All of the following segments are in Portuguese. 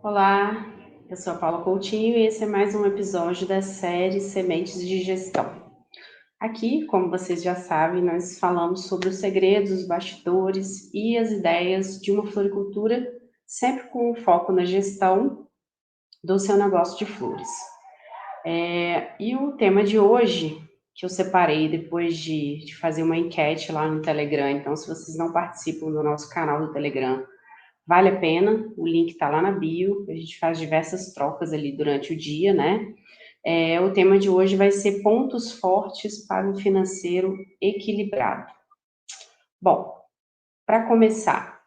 Olá, eu sou a Paula Coutinho e esse é mais um episódio da série Sementes de Gestão. Aqui, como vocês já sabem, nós falamos sobre os segredos, os bastidores e as ideias de uma floricultura, sempre com foco na gestão do seu negócio de flores. E o tema de hoje, que eu separei depois de fazer uma enquete lá no Telegram, então se vocês não participam do nosso canal do Telegram, vale a pena, o link está lá na bio, a gente faz diversas trocas ali durante o dia, né? O tema de hoje vai ser pontos fortes para um financeiro equilibrado. Bom, para começar,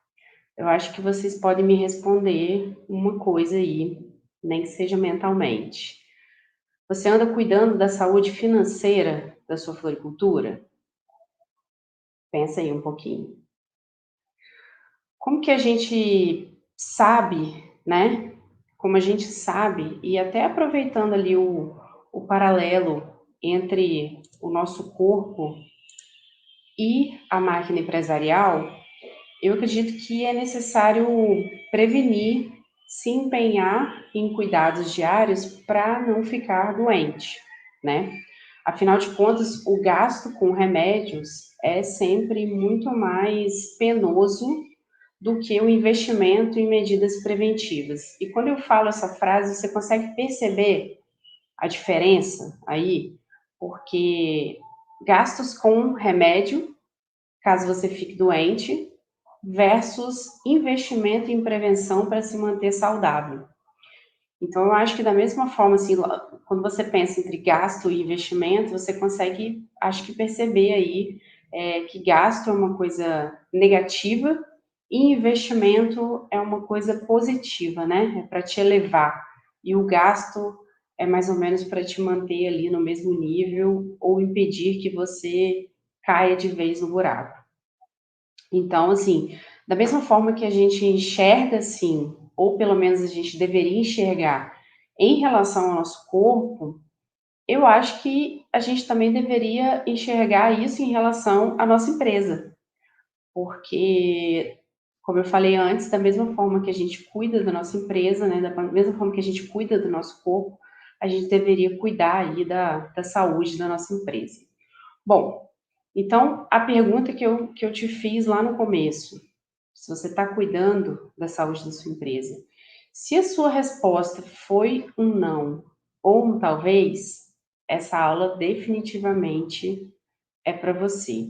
eu acho que vocês podem me responder uma coisa aí, nem que seja mentalmente. Você anda cuidando da saúde financeira da sua floricultura? Pensa aí um pouquinho. Como que a gente sabe, né? Como a gente sabe, e até aproveitando ali o paralelo entre o nosso corpo e a máquina empresarial, eu acredito que é necessário prevenir, se empenhar em cuidados diários para não ficar doente, né? Afinal de contas, o gasto com remédios é sempre muito mais penoso do que o investimento em medidas preventivas. E quando eu falo essa frase, você consegue perceber a diferença aí? Porque gastos com remédio, caso você fique doente, versus investimento em prevenção para se manter saudável. Então, eu acho que da mesma forma, assim, quando você pensa entre gasto e investimento, você consegue, acho que perceber aí que gasto é uma coisa negativa e investimento é uma coisa positiva, né? É para te elevar. E o gasto é mais ou menos para te manter ali no mesmo nível ou impedir que você caia de vez no buraco. Então, assim, da mesma forma que a gente enxerga, assim, ou pelo menos a gente deveria enxergar em relação ao nosso corpo, eu acho que a gente também deveria enxergar isso em relação à nossa empresa, porque, como eu falei antes, da mesma forma que a gente cuida da nossa empresa, né, da mesma forma que a gente cuida do nosso corpo, a gente deveria cuidar aí da saúde da nossa empresa. Bom, então a pergunta que eu te fiz lá no começo, se você está cuidando da saúde da sua empresa, se a sua resposta foi um não ou um talvez, essa aula definitivamente é para você.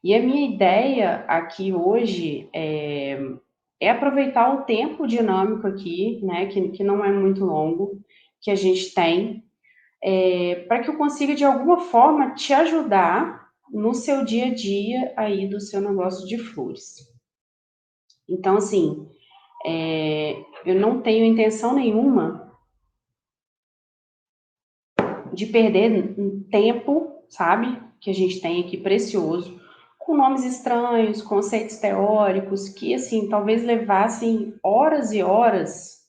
E a minha ideia aqui hoje é aproveitar o tempo dinâmico aqui, né, que não é muito longo, que a gente tem, para que eu consiga de alguma forma te ajudar no seu dia a dia aí do seu negócio de flores. Então, assim, eu não tenho intenção nenhuma de perder tempo, sabe? Que a gente tem aqui precioso, com nomes estranhos, conceitos teóricos, que, assim, talvez levassem horas e horas,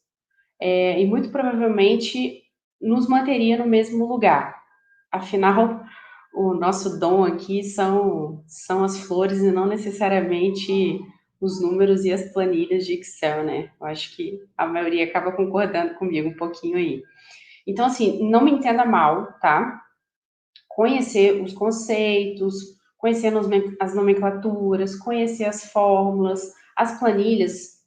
e muito provavelmente nos manteria no mesmo lugar. Afinal, o nosso dom aqui são as flores e não necessariamente os números e as planilhas de Excel, né? Eu acho que a maioria acaba concordando comigo um pouquinho aí. Então, assim, não me entenda mal, tá? Conhecer os conceitos, conhecer as nomenclaturas, conhecer as fórmulas, as planilhas,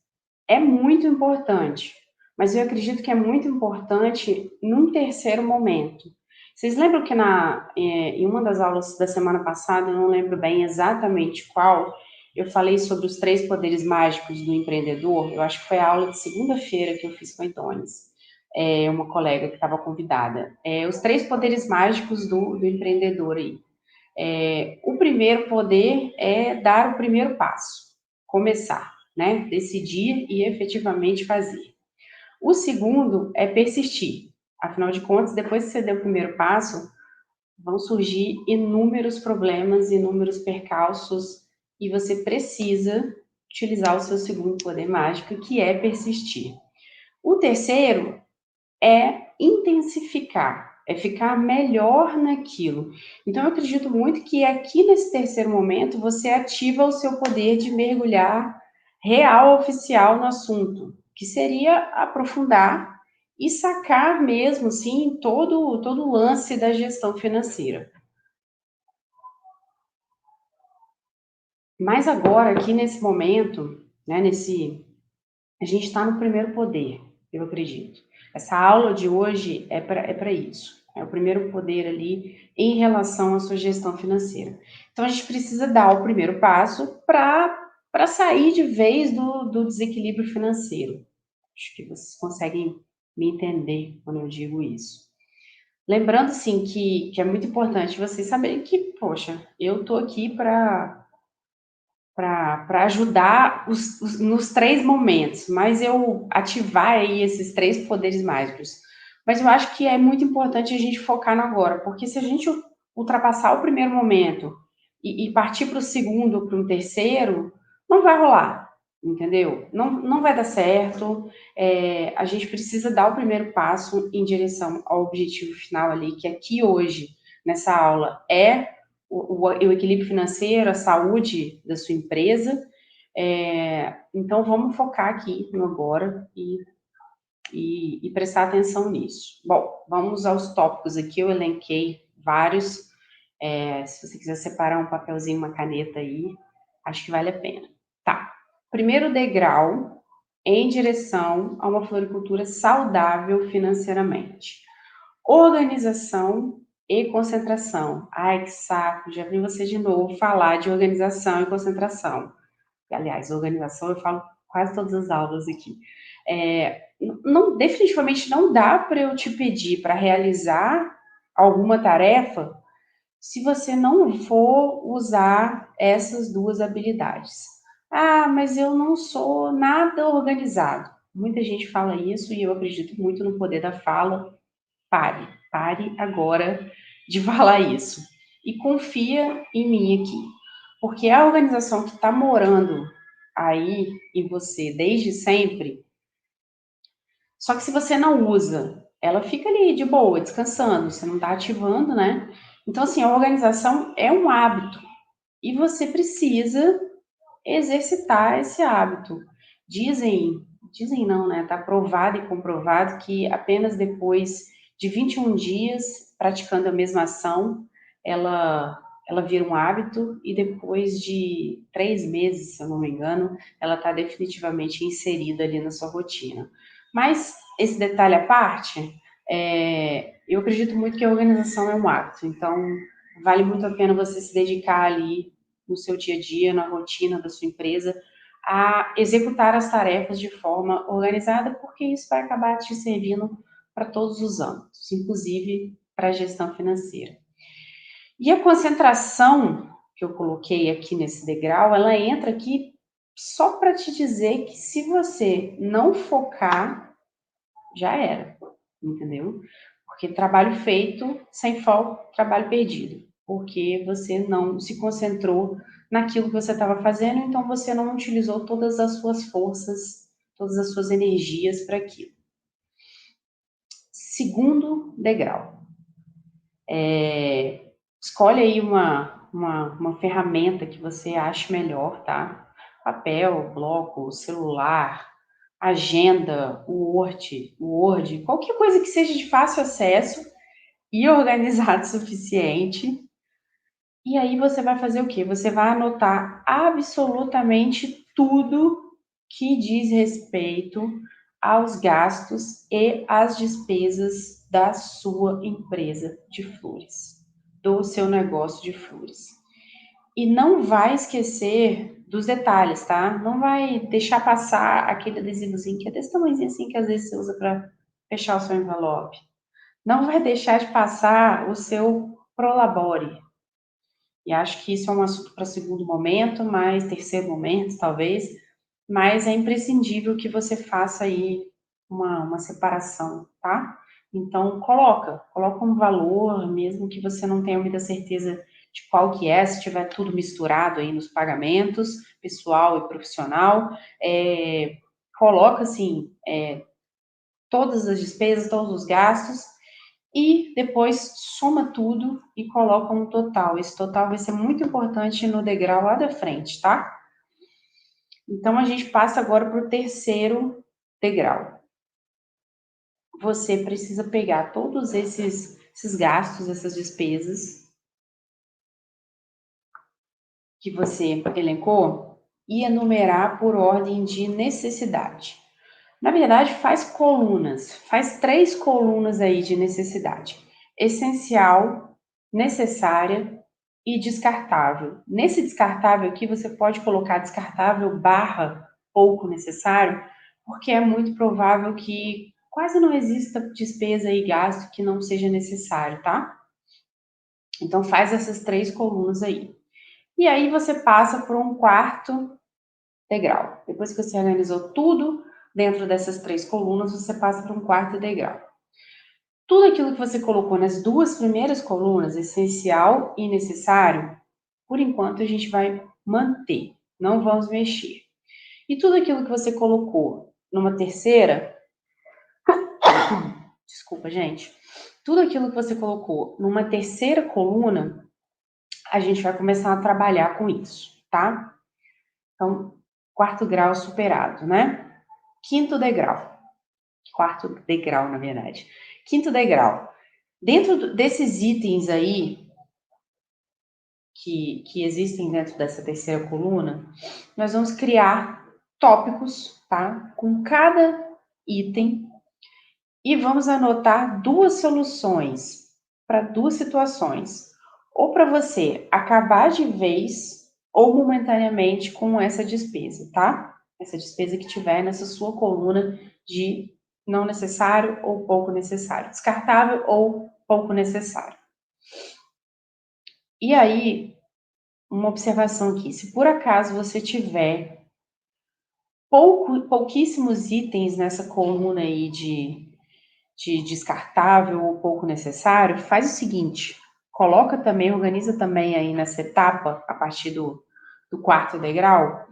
é muito importante. Mas eu acredito que é muito importante num terceiro momento. Vocês lembram que em uma das aulas da semana passada, eu não lembro bem exatamente qual, eu falei sobre os três poderes mágicos do empreendedor? Eu acho que foi a aula de segunda-feira que eu fiz com a Itones, uma colega que estava convidada. Os três poderes mágicos do empreendedor aí. O primeiro poder é dar o primeiro passo, começar, né? Decidir e efetivamente fazer. O segundo é persistir. Afinal de contas, depois que você deu o primeiro passo, vão surgir inúmeros problemas, inúmeros percalços, e você precisa utilizar o seu segundo poder mágico, que é persistir. O terceiro é intensificar, é ficar melhor naquilo. Então, eu acredito muito que aqui nesse terceiro momento você ativa o seu poder de mergulhar real, oficial no assunto. que seria aprofundar e sacar mesmo, assim, todo o lance da gestão financeira. Mas agora, aqui nesse momento, né, a gente está no primeiro poder, eu acredito. Essa aula de hoje é para isso. É o primeiro poder ali em relação à sua gestão financeira. Então, a gente precisa dar o primeiro passo para sair de vez do desequilíbrio financeiro. Acho que vocês conseguem me entender quando eu digo isso. Lembrando, assim, que é muito importante vocês saberem que, poxa, eu estou aqui para ajudar nos três momentos, mas eu ativar aí esses três poderes mágicos. Mas eu acho que é muito importante a gente focar no agora, porque se a gente ultrapassar o primeiro momento e partir para o segundo, para um terceiro, não vai rolar, entendeu? Não vai dar certo. A gente precisa dar o primeiro passo em direção ao objetivo final ali, que aqui hoje, nessa aula, é o equilíbrio financeiro, a saúde da sua empresa. Então, vamos focar aqui no agora e prestar atenção nisso. Bom, vamos aos tópicos aqui, eu elenquei vários. Se você quiser separar um papelzinho, uma caneta aí, acho que vale a pena. Tá. Primeiro degrau em direção a uma floricultura saudável financeiramente. Organização e concentração. Ai, que saco, já vi você de novo falar de organização e concentração. Aliás, organização eu falo quase todas as aulas aqui. Definitivamente não dá para eu te pedir para realizar alguma tarefa se você não for usar essas duas habilidades. Ah, mas eu não sou nada organizado. Muita gente fala isso e eu acredito muito no poder da fala. Pare agora de falar isso. E confia em mim aqui. Porque a organização que está morando aí em você desde sempre, só que se você não usa, ela fica ali de boa, descansando, você não está ativando, né? Então, assim, a organização é um hábito e você precisa exercitar esse hábito. Dizem não, né? Está provado e comprovado que apenas depois de 21 dias praticando a mesma ação, ela vira um hábito e depois de 3 meses, se eu não me engano, ela está definitivamente inserida ali na sua rotina. Mas esse detalhe à parte, eu acredito muito que a organização é um hábito, então vale muito a pena você se dedicar ali no seu dia a dia, na rotina da sua empresa, a executar as tarefas de forma organizada, porque isso vai acabar te servindo para todos os âmbitos, inclusive para a gestão financeira. E a concentração que eu coloquei aqui nesse degrau, ela entra aqui só para te dizer que se você não focar, já era, entendeu? Porque trabalho feito sem foco, trabalho perdido. Porque você não se concentrou naquilo que você estava fazendo, então você não utilizou todas as suas forças, todas as suas energias para aquilo. Segundo degrau. Escolhe aí uma ferramenta que você ache melhor, tá? Papel, bloco, celular, agenda, Word, qualquer coisa que seja de fácil acesso e organizado o suficiente. E aí você vai fazer o quê? Você vai anotar absolutamente tudo que diz respeito aos gastos e às despesas da sua empresa de flores, do seu negócio de flores. E não vai esquecer dos detalhes, tá? Não vai deixar passar aquele adesivozinho que é desse tamanhozinho assim que às vezes você usa para fechar o seu envelope. Não vai deixar de passar o seu Prolabore. E acho que isso é um assunto para segundo momento, mas terceiro momento, talvez. Mas é imprescindível que você faça aí uma separação, tá? Então, coloca um valor, mesmo que você não tenha muita certeza de qual que é, se tiver tudo misturado aí nos pagamentos, pessoal e profissional, coloca, assim, todas as despesas, todos os gastos, e depois soma tudo e coloca um total. Esse total vai ser muito importante no degrau lá da frente, tá? Então, a gente passa agora para o terceiro degrau. Você precisa pegar todos esses gastos, essas despesas que você elencou e enumerar por ordem de necessidade. Na verdade, faz 3 colunas aí de necessidade: essencial, necessária e descartável. Nesse descartável aqui, você pode colocar descartável barra pouco necessário, porque é muito provável que quase não exista despesa e gasto que não seja necessário, tá? Então, faz essas 3 colunas aí. E aí, você passa por um quarto degrau. Depois que você organizou tudo dentro dessas 3 colunas, você passa para um quarto degrau. Tudo aquilo que você colocou nas 2 primeiras colunas, essencial e necessário, por enquanto a gente vai manter, não vamos mexer. E tudo aquilo que você colocou numa terceira, desculpa, gente, tudo aquilo que você colocou numa terceira coluna, a gente vai começar a trabalhar com isso, tá? Então, quarto grau superado, né? Quinto degrau. Quarto degrau, na verdade. Quinto degrau. Dentro desses itens aí, que existem dentro dessa terceira coluna, nós vamos criar tópicos, tá? Com cada item e vamos anotar 2 soluções para 2 situações. Ou para você acabar de vez ou momentaneamente com essa despesa, tá? Essa despesa que tiver nessa sua coluna de não necessário ou pouco necessário, descartável ou pouco necessário. E aí, uma observação aqui: se por acaso você tiver pouquíssimos itens nessa coluna aí de descartável ou pouco necessário, faz o seguinte: coloca também, organiza também aí nessa etapa, a partir do quarto degrau,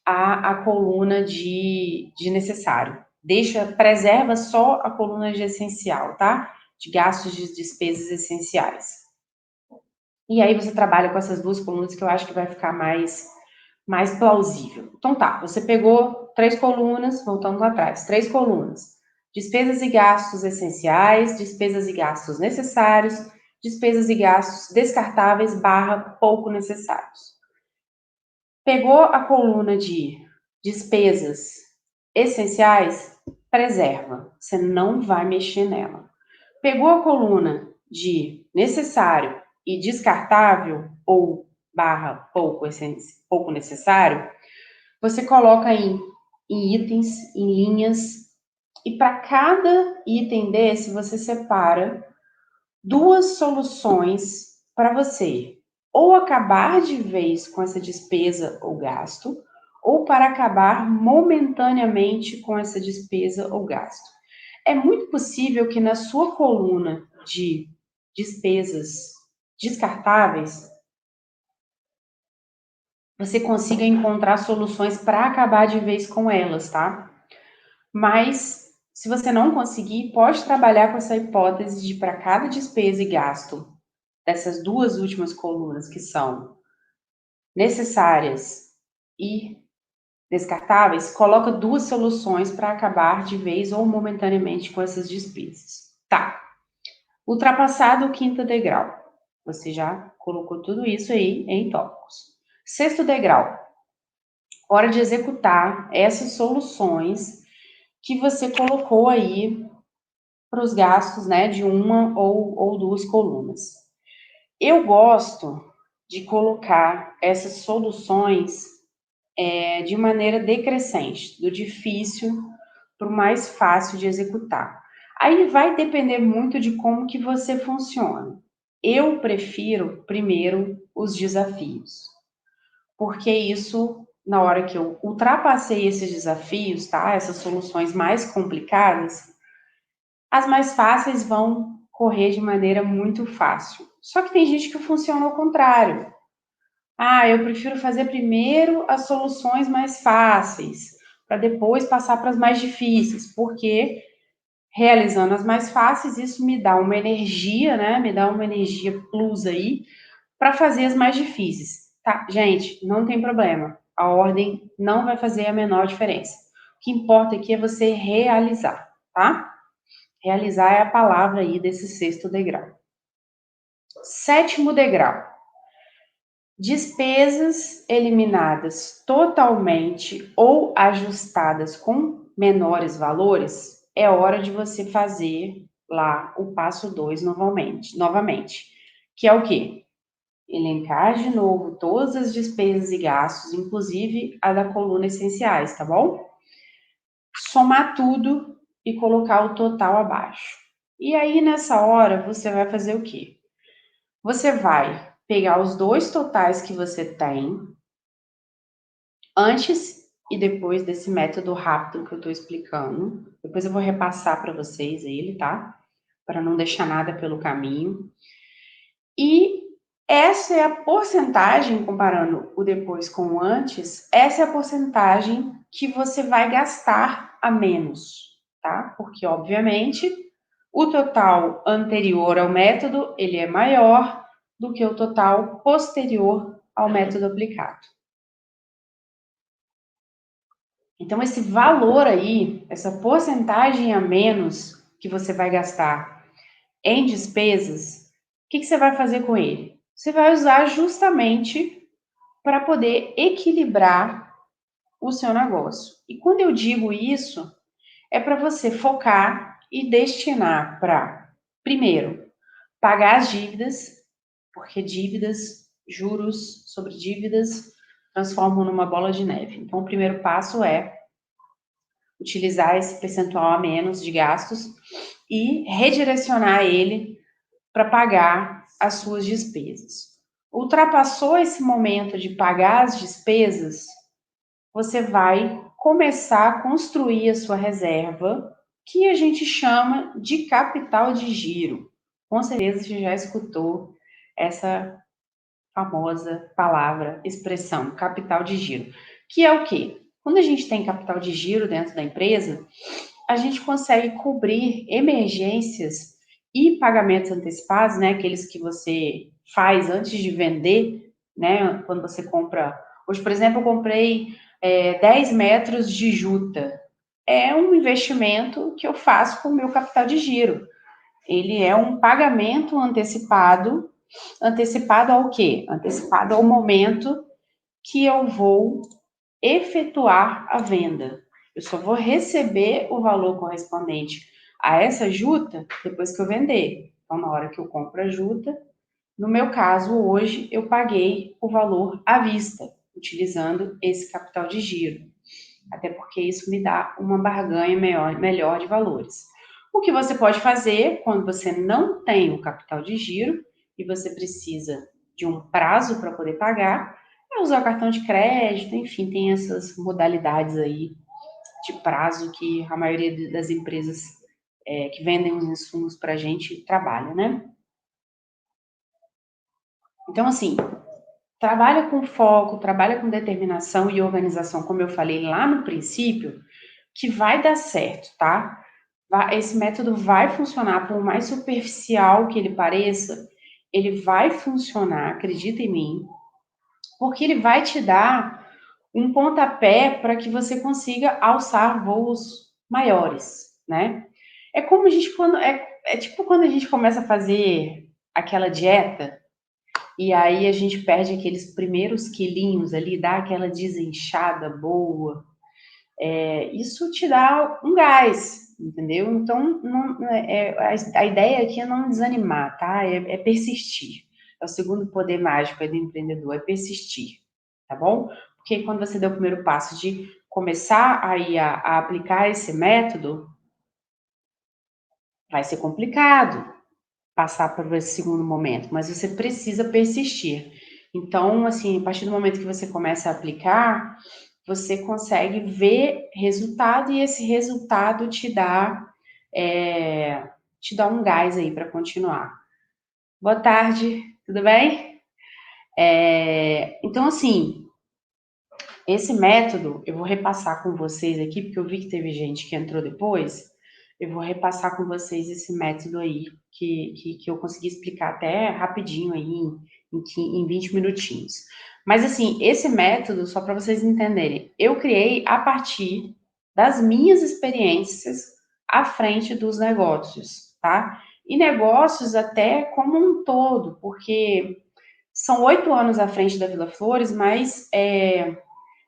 a coluna de necessário. Preserva só a coluna de essencial, tá? De gastos de despesas essenciais. E aí você trabalha com essas 2 colunas que eu acho que vai ficar mais plausível. Então tá, você pegou 3 colunas, voltando lá atrás, 3 colunas: despesas e gastos essenciais, despesas e gastos necessários, despesas e gastos descartáveis barra pouco necessários. Pegou a coluna de despesas essenciais, preserva, você não vai mexer nela. Pegou a coluna de necessário e descartável ou barra pouco necessário, você coloca em itens, em linhas, e para cada item desse você separa 2 soluções para você ou acabar de vez com essa despesa ou gasto, ou para acabar momentaneamente com essa despesa ou gasto. É muito possível que na sua coluna de despesas descartáveis você consiga encontrar soluções para acabar de vez com elas, tá? Mas, se você não conseguir, pode trabalhar com essa hipótese de para cada despesa e gasto dessas 2 últimas colunas que são necessárias e descartáveis, coloca 2 soluções para acabar de vez ou momentaneamente com essas despesas. Tá. Ultrapassado o quinto degrau, você já colocou tudo isso aí em tópicos. Sexto degrau, hora de executar essas soluções que você colocou aí para os gastos, né, de uma ou 2 colunas. Eu gosto de colocar essas soluções de maneira decrescente, do difícil para o mais fácil de executar. Aí vai depender muito de como que você funciona. Eu prefiro primeiro os desafios, porque isso, na hora que eu ultrapassei esses desafios, tá? Essas soluções mais complicadas, as mais fáceis vão correr de maneira muito fácil. Só que tem gente que funciona ao contrário. Ah, eu prefiro fazer primeiro as soluções mais fáceis, para depois passar para as mais difíceis, porque realizando as mais fáceis, isso me dá uma energia, né? Me dá uma energia plus aí para fazer as mais difíceis. Tá, gente, não tem problema. A ordem não vai fazer a menor diferença. que importa aqui é você realizar, tá? Realizar é a palavra aí desse sexto degrau. Sétimo degrau. Despesas eliminadas totalmente ou ajustadas com menores valores, é hora de você fazer lá o passo 2 novamente, que é o quê? Elencar de novo todas as despesas e gastos, inclusive a da coluna essenciais, tá bom? Somar tudo e colocar o total abaixo. E aí, nessa hora, você vai fazer o quê? Você vai pegar os dois totais que você tem, antes e depois desse método rápido que eu estou explicando. Depois eu vou repassar para vocês ele, tá? Para não deixar nada pelo caminho. E essa é a porcentagem, comparando o depois com o antes, essa é a porcentagem que você vai gastar a menos, tá? Porque, obviamente, o total anterior ao método, ele é maior do que o total posterior ao método aplicado. Então, esse valor aí, essa porcentagem a menos que você vai gastar em despesas, o que você vai fazer com ele? Você vai usar justamente para poder equilibrar o seu negócio. E quando eu digo isso, é para você focar e destinar para, primeiro, pagar as dívidas, porque dívidas, juros sobre dívidas, transformam numa bola de neve. Então, o primeiro passo é utilizar esse percentual a menos de gastos e redirecionar ele para pagar as suas despesas. Ultrapassou esse momento de pagar as despesas, você vai começar a construir a sua reserva, que a gente chama de capital de giro. Com certeza você já escutou essa famosa palavra, expressão, capital de giro. Que é o quê? Quando a gente tem capital de giro dentro da empresa, a gente consegue cobrir emergências e pagamentos antecipados, né? Aqueles que você faz antes de vender, né? Quando você compra. Hoje, por exemplo, eu comprei 10 metros de juta. É um investimento que eu faço com o meu capital de giro. Ele é um pagamento antecipado. Antecipado ao quê? Antecipado ao momento que eu vou efetuar a venda. Eu só vou receber o valor correspondente a essa juta depois que eu vender. Então, na hora que eu compro a juta, no meu caso, hoje, eu paguei o valor à vista, utilizando esse capital de giro. Até porque isso me dá uma barganha melhor de valores. O que você pode fazer quando você não tem o capital de giro e você precisa de um prazo para poder pagar, é usar o cartão de crédito, enfim, tem essas modalidades aí de prazo que a maioria das empresas que vendem os insumos para a gente trabalha, né? Então, assim, trabalha com foco, trabalha com determinação e organização, como eu falei lá no princípio, que vai dar certo, tá? Esse método vai funcionar, por mais superficial que ele pareça, ele vai funcionar, acredita em mim, porque ele vai te dar um pontapé para que você consiga alçar voos maiores, né? É como a gente quando é tipo quando a gente começa a fazer aquela dieta e aí a gente perde aqueles primeiros quilinhos ali, dá aquela desinchada boa. Isso te dá um gás, entendeu? Então, a ideia aqui é não desanimar, tá? É persistir. É o segundo poder mágico aí do empreendedor, é persistir, tá bom? Porque quando você der o primeiro passo de começar aí a aplicar esse método, vai ser complicado passar por esse segundo momento, mas você precisa persistir. Então, assim, a partir do momento que você começa a aplicar, você consegue ver resultado e esse resultado te dá um gás aí para continuar. Boa tarde, tudo bem? Então, assim, esse método eu vou repassar com vocês aqui, porque eu vi que teve gente que entrou depois. Eu vou repassar com vocês esse método aí, que eu consegui explicar até rapidinho aí, em 20 minutinhos. Mas, assim, esse método, só para vocês entenderem, eu criei a partir das minhas experiências à frente dos negócios, tá? E negócios até como um todo, porque são 8 anos à frente da Vila Flores, mas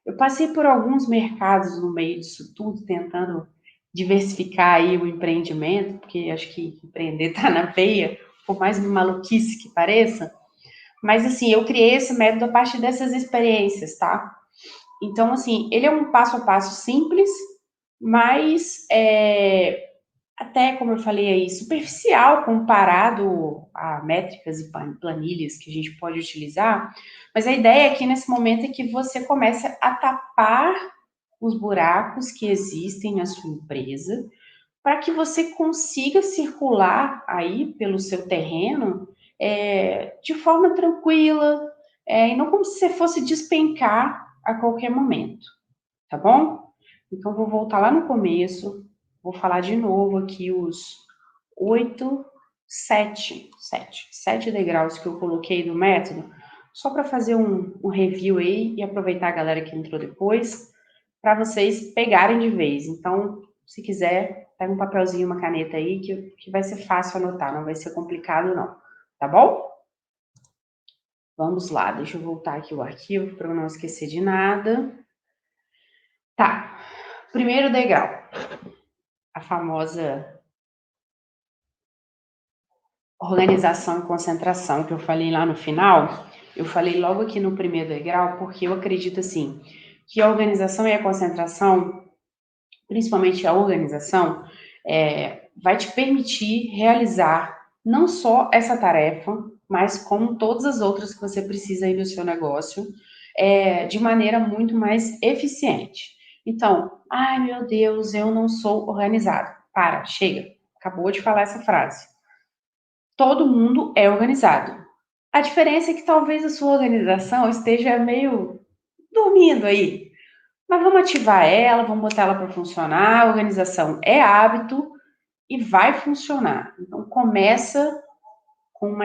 eu passei por alguns mercados no meio disso tudo, tentando diversificar aí o empreendimento, porque acho que empreender está na veia, por mais maluquice que pareça. Mas assim, eu criei esse método a partir dessas experiências, tá? Então, assim, ele é um passo a passo simples, mas até, como eu falei aí, superficial comparado a métricas e planilhas que a gente pode utilizar. Mas a ideia aqui nesse momento é que você comece a tapar os buracos que existem na sua empresa, para que você consiga circular aí pelo seu terreno de forma tranquila, e não como se você fosse despencar a qualquer momento, tá bom? Então, vou voltar lá no começo, vou falar de novo aqui os 8, 7 degraus que eu coloquei do método, só para fazer um review aí e aproveitar a galera que entrou depois, para vocês pegarem de vez. Então, se quiser, pega um papelzinho, uma caneta aí, que vai ser fácil anotar, não vai ser complicado não, tá bom? Vamos lá, deixa eu voltar aqui o arquivo para eu não esquecer de nada. Tá, primeiro degrau, a famosa organização e concentração que eu falei lá no final. Eu falei logo aqui no primeiro degrau, porque eu acredito assim, que a organização e a concentração, principalmente a organização, vai te permitir realizar não só essa tarefa, mas como todas as outras que você precisa aí no seu negócio, de maneira muito mais eficiente. Então, ai meu Deus, eu não sou organizado. Para, chega. Acabou de falar essa frase. Todo mundo é organizado. A diferença é que talvez a sua organização esteja meio dormindo aí. Mas vamos ativar ela, vamos botar ela para funcionar. A organização é hábito e vai funcionar. Então começa com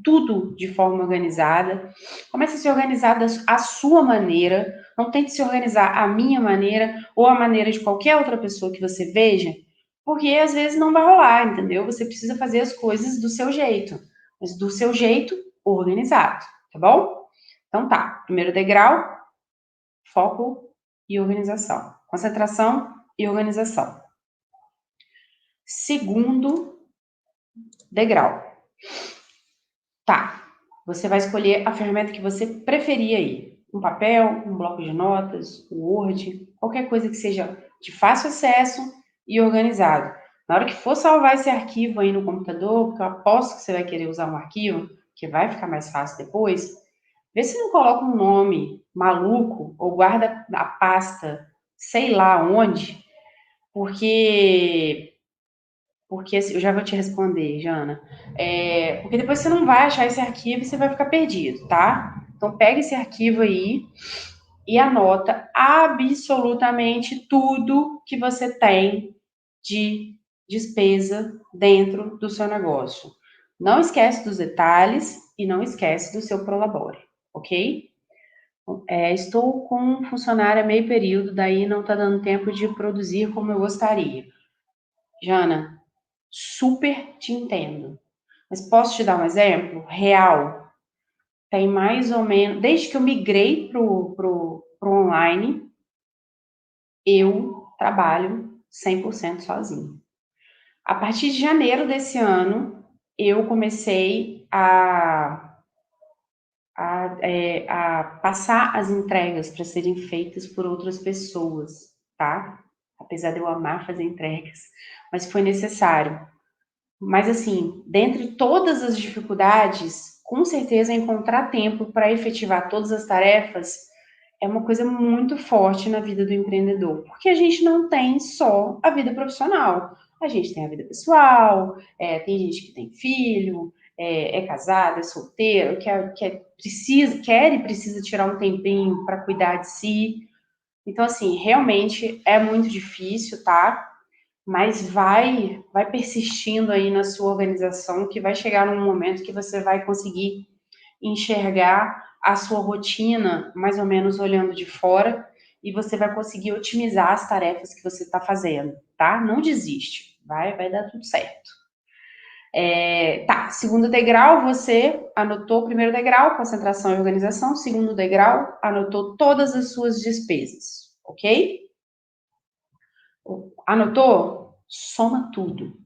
tudo de forma organizada. Comece a se organizar à sua maneira. Não tente se organizar à minha maneira ou à maneira de qualquer outra pessoa que você veja, porque às vezes não vai rolar, entendeu? Você precisa fazer as coisas do seu jeito, mas do seu jeito organizado, tá bom? Então tá, primeiro degrau, foco e organização. Concentração e organização. Segundo degrau. Tá, você vai escolher a ferramenta que você preferir aí. Um papel, um bloco de notas, um Word, qualquer coisa que seja de fácil acesso e organizado. Na hora que for salvar esse arquivo aí no computador, porque eu aposto que você vai querer usar um arquivo, que vai ficar mais fácil depois, vê se não coloca um nome maluco ou guarda a pasta sei lá onde, porque assim, eu já vou te responder, Jana. Porque depois você não vai achar esse arquivo e você vai ficar perdido, tá? Então pega esse arquivo aí e anota absolutamente tudo que você tem de despesa dentro do seu negócio. Não esquece dos detalhes e não esquece do seu Prolabore, ok? Estou com um funcionário a meio período, daí não está dando tempo de produzir como eu gostaria. Jana, super te entendo. Mas posso te dar um exemplo real? Tem mais ou menos, desde que eu migrei pro online, eu trabalho 100% sozinho. A partir de janeiro desse ano, eu comecei a passar as entregas para serem feitas por outras pessoas, tá? Apesar de eu amar fazer entregas, mas foi necessário. Mas assim, dentre todas as dificuldades, com certeza encontrar tempo para efetivar todas as tarefas é uma coisa muito forte na vida do empreendedor, porque a gente não tem só a vida profissional, a gente tem a vida pessoal, tem gente que tem filho, é casado, é solteiro, quer e precisa tirar um tempinho para cuidar de si. Então, assim, realmente é muito difícil, tá? Mas vai persistindo aí na sua organização, que vai chegar num momento que você vai conseguir enxergar a sua rotina mais ou menos olhando de fora e você vai conseguir otimizar as tarefas que você está fazendo, tá? Não desiste, vai dar tudo certo. Tá, segundo degrau, você anotou o primeiro degrau, concentração e organização. Segundo degrau, anotou todas as suas despesas, ok? Anotou? Soma tudo.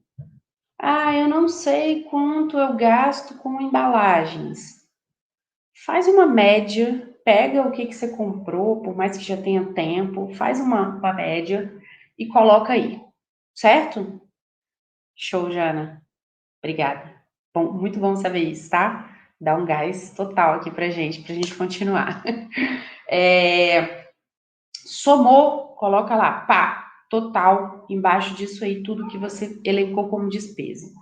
Ah, eu não sei quanto eu gasto com embalagens. Faz uma média, pega o que você comprou, por mais que já tenha tempo, faz uma média e coloca aí, certo? Show, Jana. Obrigada. Bom, muito bom saber isso, tá? Dá um gás total aqui pra gente continuar. Somou, coloca lá, pá, total, embaixo disso aí, tudo que você elencou como despesa.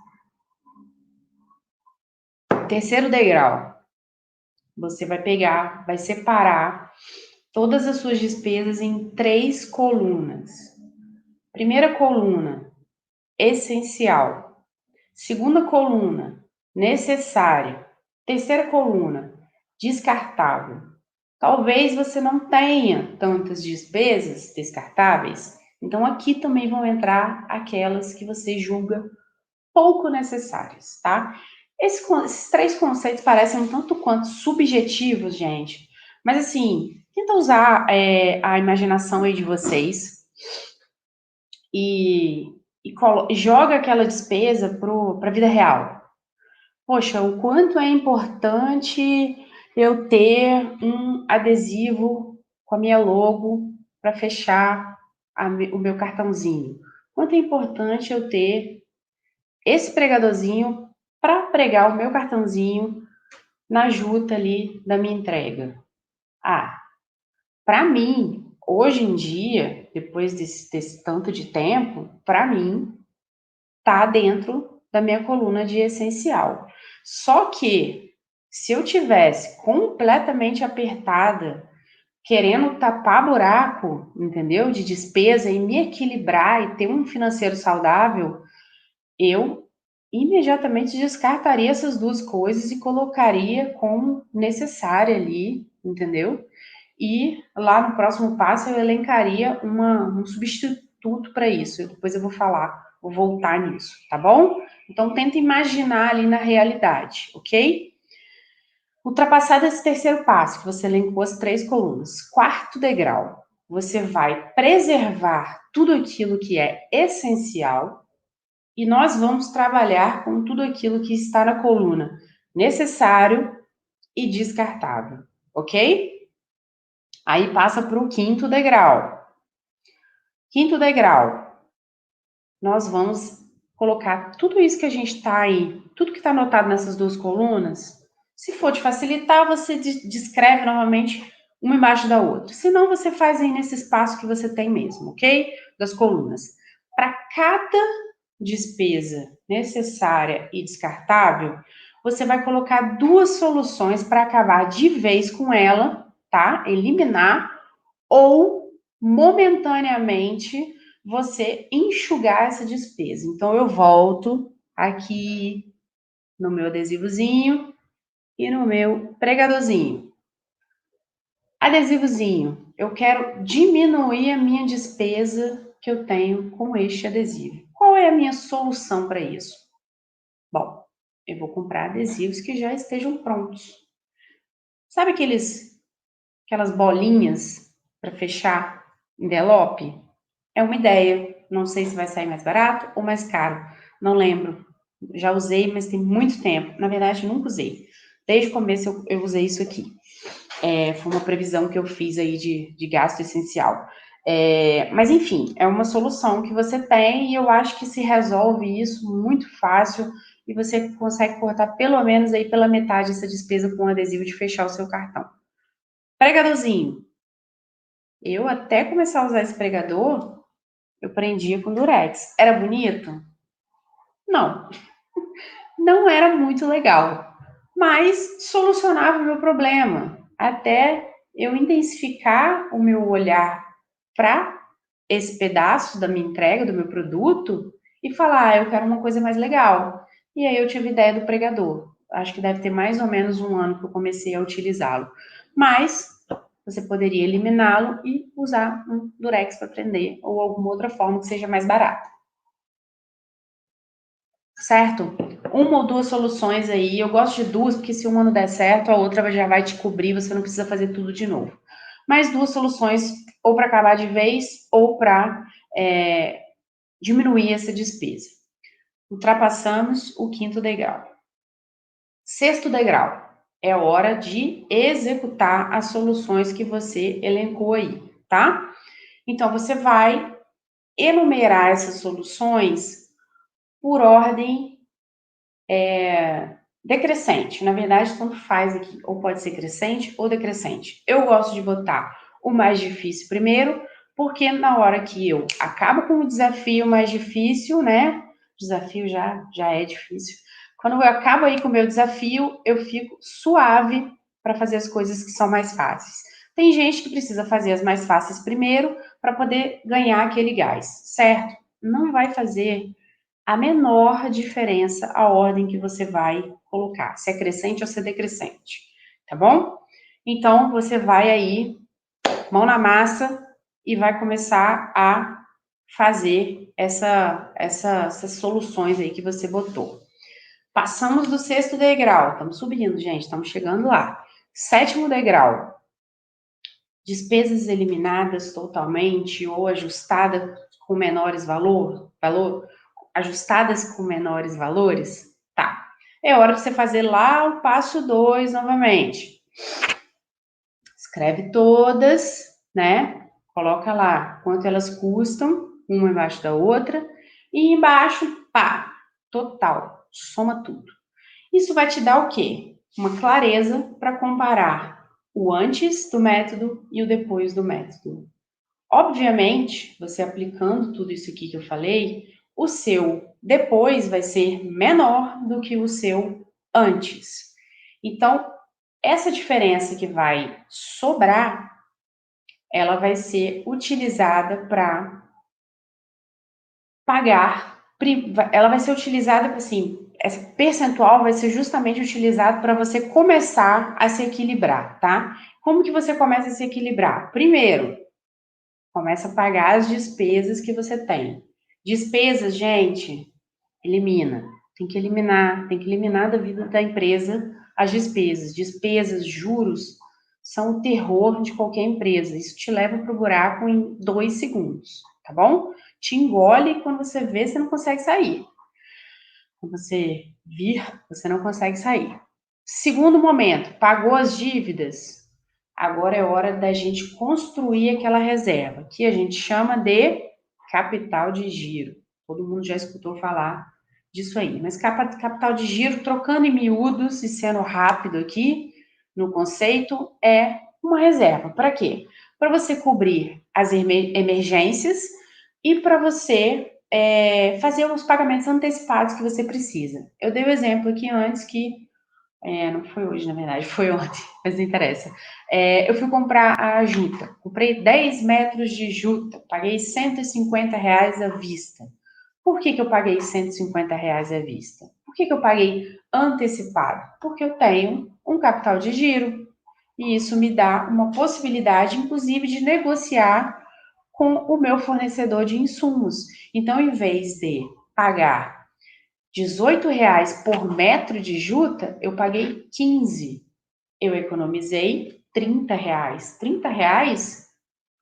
Terceiro degrau, você vai pegar, vai separar todas as suas despesas em 3 colunas. Primeira coluna, essencial. Segunda coluna, necessária. Terceira coluna, descartável. Talvez você não tenha tantas despesas descartáveis, então aqui também vão entrar aquelas que você julga pouco necessárias, tá? Esses 3 conceitos parecem um tanto quanto subjetivos, gente, mas assim, tenta usar a imaginação aí de vocês e joga aquela despesa para a vida real. Poxa, o quanto é importante eu ter um adesivo com a minha logo para fechar o meu cartãozinho? Quanto é importante eu ter esse pregadorzinho para pregar o meu cartãozinho na juta ali da minha entrega? Ah, para mim, hoje em dia, depois desse tanto de tempo, para mim, tá dentro da minha coluna de essencial. Só que se eu tivesse completamente apertada, querendo tapar buraco, entendeu? De despesa e me equilibrar e ter um financeiro saudável, eu imediatamente descartaria essas 2 coisas e colocaria como necessária ali, entendeu? E lá no próximo passo eu elencaria um substituto para isso. Depois eu vou falar, vou voltar nisso, tá bom? Então tenta imaginar ali na realidade, ok? Ultrapassado esse terceiro passo, que você elencou as 3 colunas, quarto degrau, você vai preservar tudo aquilo que é essencial e nós vamos trabalhar com tudo aquilo que está na coluna necessário e descartável, ok? Aí passa para o quinto degrau. Quinto degrau, nós vamos colocar tudo isso que a gente está aí, tudo que está anotado nessas 2 colunas. Se for te facilitar, você descreve novamente uma embaixo da outra. Se não, você faz aí nesse espaço que você tem mesmo, ok? Das colunas. Para cada despesa necessária e descartável, você vai colocar 2 soluções para acabar de vez com ela, tá? Eliminar ou momentaneamente você enxugar essa despesa. Então eu volto aqui no meu adesivozinho e no meu pregadorzinho. Adesivozinho, eu quero diminuir a minha despesa que eu tenho com este adesivo. Qual é a minha solução para isso? Bom, eu vou comprar adesivos que já estejam prontos. Sabe aquelas bolinhas para fechar envelope? É uma ideia. Não sei se vai sair mais barato ou mais caro. Não lembro. Já usei, mas tem muito tempo. Na verdade, nunca usei. Desde o começo eu usei isso aqui. Foi uma previsão que eu fiz aí de gasto essencial. Mas enfim, é uma solução que você tem e eu acho que se resolve isso muito fácil e você consegue cortar pelo menos aí pela metade essa despesa com o adesivo de fechar o seu cartão. Pregadorzinho. Eu até começar a usar esse pregador, eu prendia com durex. Era bonito? Não. Não era muito legal. Mas solucionava o meu problema. Até eu intensificar o meu olhar para esse pedaço da minha entrega, do meu produto, e falar, eu quero uma coisa mais legal. E aí eu tive a ideia do pregador. Acho que deve ter mais ou menos 1 ano que eu comecei a utilizá-lo. Mas você poderia eliminá-lo e usar um Durex para prender ou alguma outra forma que seja mais barata. Certo? Uma ou duas soluções aí. Eu gosto de duas, porque se uma não der certo, a outra já vai te cobrir, você não precisa fazer tudo de novo. Mas duas soluções, ou para acabar de vez, ou para diminuir essa despesa. Ultrapassamos o quinto degrau. Sexto degrau. É hora de executar as soluções que você elencou aí, tá? Então, você vai enumerar essas soluções por ordem decrescente. Na verdade, tanto faz aqui, ou pode ser crescente ou decrescente. Eu gosto de botar o mais difícil primeiro, porque na hora que eu acabo com o desafio mais difícil, né? O desafio já é difícil. Quando eu acabo aí com o meu desafio, eu fico suave para fazer as coisas que são mais fáceis. Tem gente que precisa fazer as mais fáceis primeiro para poder ganhar aquele gás, certo? Não vai fazer a menor diferença a ordem que você vai colocar, se é crescente ou se é decrescente, tá bom? Então, você vai aí, mão na massa, e vai começar a fazer essas soluções aí que você botou. Passamos do sexto degrau, estamos subindo, gente, estamos chegando lá. Sétimo degrau, despesas eliminadas totalmente ou ajustadas com menores ajustadas com menores valores? Tá. É hora de você fazer lá o passo 2 novamente. Escreve todas, né? Coloca lá quanto elas custam, uma embaixo da outra, e embaixo, pá, total, soma tudo. Isso vai te dar o quê? Uma clareza para comparar o antes do método e o depois do método. Obviamente, você aplicando tudo isso aqui que eu falei, o seu depois vai ser menor do que o seu antes. Então, essa diferença que vai sobrar, ela vai ser utilizada para pagar, ela vai ser utilizada assim, essa percentual vai ser justamente utilizado para você começar a se equilibrar, tá? Como que você começa a se equilibrar? Primeiro, começa a pagar as despesas que você tem. Despesas, gente, elimina. Tem que eliminar da vida da empresa as despesas. Despesas, juros, são o terror de qualquer empresa. Isso te leva para o buraco em 2 segundos, tá bom? Te engole e quando você vê, você não consegue sair. Quando você vir, você não consegue sair. Segundo momento, pagou as dívidas, agora é hora da gente construir aquela reserva, que a gente chama de capital de giro. Todo mundo já escutou falar disso aí. Mas capital de giro, trocando em miúdos e sendo rápido aqui no conceito, é uma reserva. Para quê? Para você cobrir as emergências e para você fazer os pagamentos antecipados que você precisa. Eu dei o exemplo aqui antes que não foi hoje, na verdade, foi ontem, mas não interessa. Eu fui comprar a juta. Comprei 10 metros de juta, paguei R$ 150 à vista. Por que eu paguei R$ 150 à vista? Por que eu paguei antecipado? Porque eu tenho um capital de giro e isso me dá uma possibilidade, inclusive, de negociar com o meu fornecedor de insumos. Então, em vez de pagar R$ 18 por metro de juta, eu paguei 15. Eu economizei R$ 30. R$ 30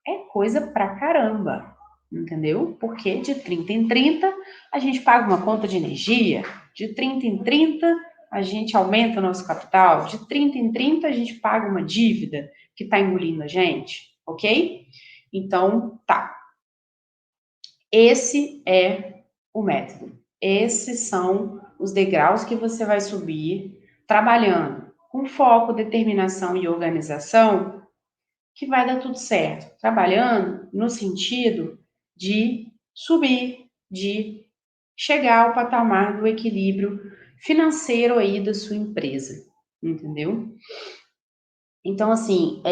é coisa pra caramba, entendeu? Porque de 30 em 30 a gente paga uma conta de energia, de 30 em 30 a gente aumenta o nosso capital, de 30 em 30 a gente paga uma dívida que está engolindo a gente, ok? Então, tá. Esse é o método. Esses são os degraus que você vai subir trabalhando com foco, determinação e organização, que vai dar tudo certo. Trabalhando no sentido de subir, de chegar ao patamar do equilíbrio financeiro aí da sua empresa, entendeu? Então, assim,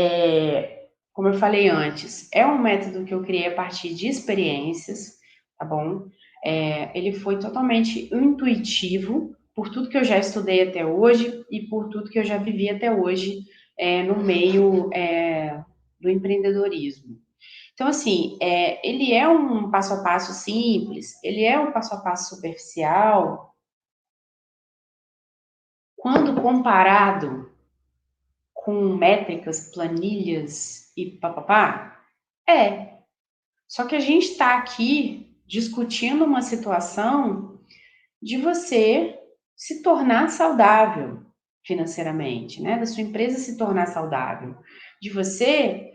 como eu falei antes, é um método que eu criei a partir de experiências, tá bom? Ele foi totalmente intuitivo, por tudo que eu já estudei até hoje e por tudo que eu já vivi até hoje no meio do empreendedorismo. Então, assim, ele é um passo a passo simples, ele é um passo a passo superficial, quando comparado com métricas, planilhas e papapá, é. Só que a gente está aqui discutindo uma situação de você se tornar saudável financeiramente, né? Da sua empresa se tornar saudável, de você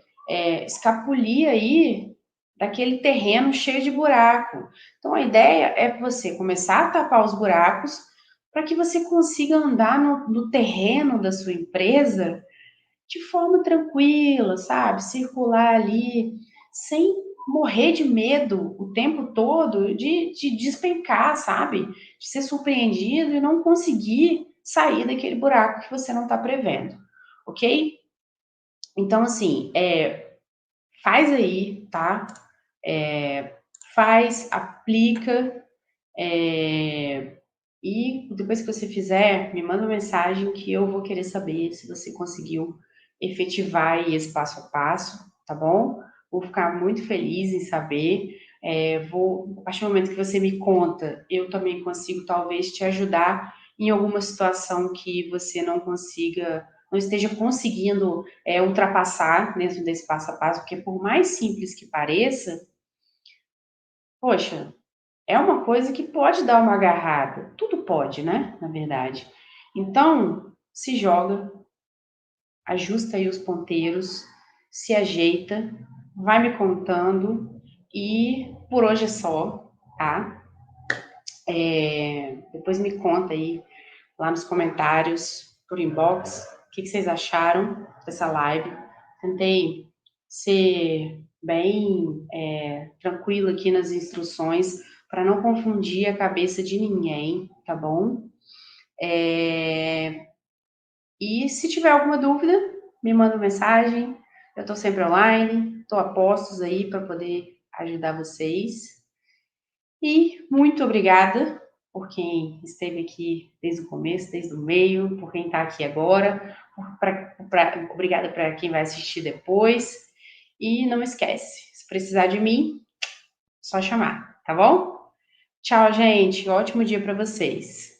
escapulir aí daquele terreno cheio de buraco. Então a ideia é você começar a tapar os buracos para que você consiga andar no terreno da sua empresa de forma tranquila, sabe? Circular ali sem morrer de medo o tempo todo de despencar, sabe? De ser surpreendido e não conseguir sair daquele buraco que você não está prevendo, ok? Então, assim, faz aí, tá? Faz, aplica, e depois que você fizer, me manda uma mensagem que eu vou querer saber se você conseguiu efetivar aí esse passo a passo, tá bom? Vou ficar muito feliz em saber. A partir do momento que você me conta, eu também consigo talvez te ajudar em alguma situação que você não consiga, não esteja conseguindo ultrapassar dentro desse passo a passo, porque por mais simples que pareça, poxa, é uma coisa que pode dar uma agarrada. Tudo pode, né? Na verdade. Então, se joga, ajusta aí os ponteiros, se ajeita, vai me contando e por hoje é só, tá? Depois me conta aí lá nos comentários, por inbox, o que vocês acharam dessa live. Tentei ser bem tranquilo aqui nas instruções para não confundir a cabeça de ninguém, tá bom? E se tiver alguma dúvida, me manda uma mensagem. Eu estou sempre online, estou a postos aí para poder ajudar vocês. E muito obrigada por quem esteve aqui desde o começo, desde o meio, por quem está aqui agora, obrigada para quem vai assistir depois. E não esquece, se precisar de mim, só chamar, tá bom? Tchau, gente. Ótimo dia para vocês.